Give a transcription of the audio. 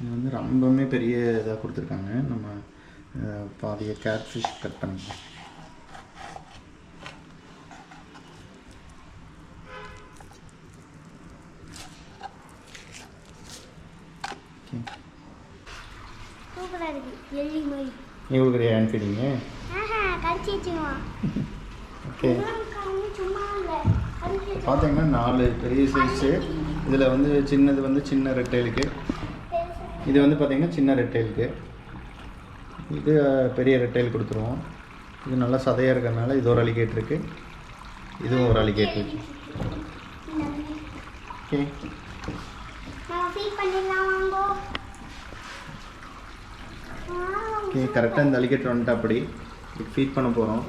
இது வந்து ரொம்பவுமே பெரிய இதாக கொடுத்துருக்காங்க. நம்ம பாதியை கேட் ஃபிஷ் கட் பண்ணிக்கலாம். நீ கொடுக்குறியா ஹேண்ட் ஃபீடிங்கு? ஓகே, பார்த்தீங்கன்னா 4 பெரிய சைஸு. இதில் வந்து சின்னது வந்து சின்ன ரெட்டைலுக்கு, இது வந்து பார்த்திங்கன்னா சின்ன ரெட்டைலுக்கு, இது பெரிய ரெட்டைல் கொடுத்துருவோம். இது நல்லா சதையாக இருக்கிறதுனால இது ஒரு அலிகேட் இருக்குது, இதுவும் ஒரு அலிகேட் இருக்குது. ஓகே, ஓகே கரெக்டாக இந்த அலிகேட்டர் வந்துட்டு அப்படி ஃபீட் பண்ண போகிறோம்.